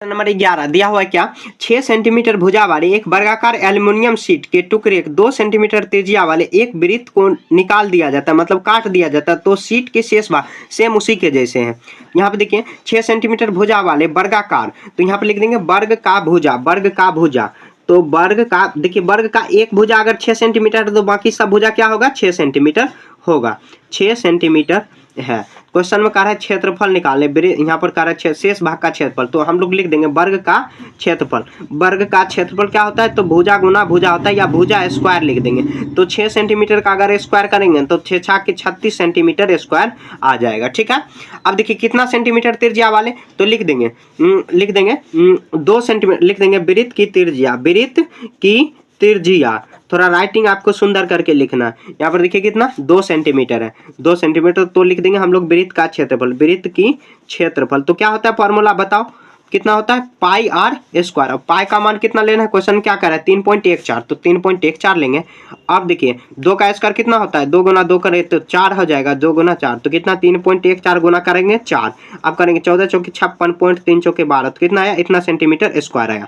Number 11 दिया हुआ है क्या, 6 सेंटीमीटर भुजा वाले एक वर्गाकार एल्युमिनियम शीट के टुकड़े 2 सेंटीमीटर त्रिज्या वाले एक वृत्त को निकाल दिया जाता है, मतलब काट दिया जाता है, तो शीट के शेष भाग सेम उसी के जैसे हैं। यहाँ पे देखिए 6 सेंटीमीटर भुजा वाले वर्गाकार, तो यहाँ पे लिख देंगे वर्ग का भुजा, वर्ग का भुजा। तो वर्ग का देखिए, वर्ग का एक भुजा अगर 6 सेंटीमीटर तो बाकी सब भुजा क्या होगा, 6 सेंटीमीटर होगा। 6 सेंटीमीटर है। क्वेश्चन में कह रहा है क्षेत्रफल निकालने, यहाँ पर कह रहा है शेष भाग का क्षेत्रफल, तो हम लोग लिख देंगे वर्ग का क्षेत्रफल। वर्ग का क्षेत्रफल क्या होता है, तो भुजा गुना भुजा होता है, या भुजा स्क्वायर लिख देंगे। तो 6 सेंटीमीटर का अगर स्क्वायर करेंगे तो 6 छाक के 36 सेंटीमीटर स्क्वायर आ जाएगा। ठीक है, अब देखिए कितना सेंटीमीटर त्रिज्या वाले, तो लिख देंगे 2 सेंटीमीटर लिख देंगे। वृत्त की त्रिज्या, वृत्त की त्रिज्या, थोड़ा राइटिंग आपको सुंदर करके लिखना है। यहाँ पर देखिए कितना 2 सेंटीमीटर है, 2 सेंटीमीटर, तो लिख देंगे हम लोग वृत्त का क्षेत्रफल, वृत्त की क्षेत्रफल। तो क्या होता है फॉर्मूला बताओ, कितना होता है पाई आर स्क्वायर। अब पाई का मान कितना लेना है, क्वेश्चन क्या कर रहा है 3.14, तो 3.14 लेंगे। अब देखिए 2 का स्क्वायर कितना होता है, 2 गुना 2 करें तो 4 हो जाएगा, 2 गुना 4 तो कितना 3.14 गुना करेंगे 4। अब करेंगे 14 चौके 56, 3 चौके 12, तो कितना आया, इतना सेंटीमीटर स्क्वायर आया।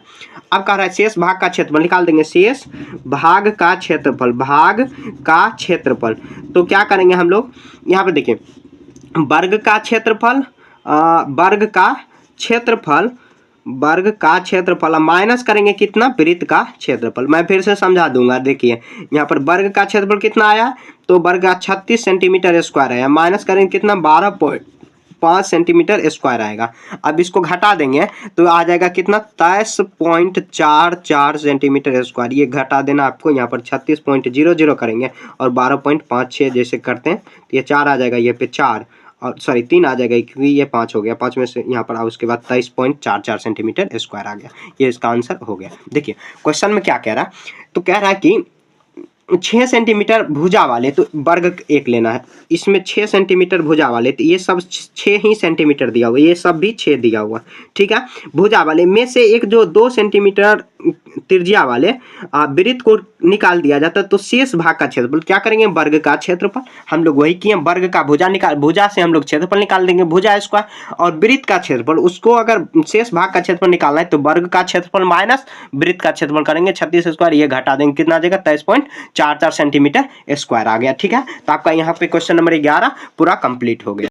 अब कह रहा है शेष भाग का क्षेत्रफल निकाल देंगे, शेष भाग का क्षेत्रफल, भाग का क्षेत्रफल। तो क्या करेंगे हम लोग, यहाँ पे देखिए वर्ग का क्षेत्रफल, वर्ग का क्षेत्रफल, वर्ग का क्षेत्रफल माइनस करेंगे कितना, वृत्त का क्षेत्रफल। मैं फिर से समझा दूंगा, देखिए यहाँ पर वर्ग का क्षेत्रफल कितना आया, तो वर्ग का 36 सेंटीमीटर स्क्वायर आया, माइनस करेंगे कितना 12.5 सेंटीमीटर स्क्वायर आएगा। अब इसको घटा देंगे तो आ जाएगा कितना 23.44 सेंटीमीटर स्क्वायर। ये घटा देना आपको, यहाँ पर 36.00 करेंगे और 12.56 जैसे करते हैं तो ये 4 आ जाएगा, ये पे 4 और सॉरी 3 आ जाएगा क्योंकि ये 5 हो गया, 5 में से यहाँ पर उसके बाद 23.44 सेंटीमीटर स्क्वायर आ गया। ये इसका आंसर हो गया। देखिए क्वेश्चन में क्या कह रहा है, तो कह रहा है कि 6 सेंटीमीटर भुजा वाले, तो वर्ग एक लेना है, इसमें 6 सेंटीमीटर भुजा वाले, तो ये सब 6 ही सेंटीमीटर दिया हुआ, ये सब भी 6 दिया हुआ। ठीक है, भुजा वाले में से एक जो 2 सेंटीमीटर त्रिज्या वाले वृत्त को निकाल दिया जाता है, तो शेष भाग का क्षेत्रफल क्या करेंगे, वर्ग का क्षेत्रफल। हम लोग वही किए, वर्ग का भुजा निकाल, भुजा से हम लोग क्षेत्रफल निकाल देंगे, भुजा स्क्वायर, और वृत्त का क्षेत्रफल उसको अगर शेष भाग का क्षेत्रफल निकालना है तो वर्ग का क्षेत्रफल माइनस वृत्त का क्षेत्रफल करेंगे, 36 स्क्वायर, ये घटा देंगे, कितना आ जाएगा 23.44 सेंटीमीटर स्क्वायर आ गया। ठीक है, तो आपका यहाँ पे क्वेश्चन नंबर 11 पूरा कंप्लीट हो गया।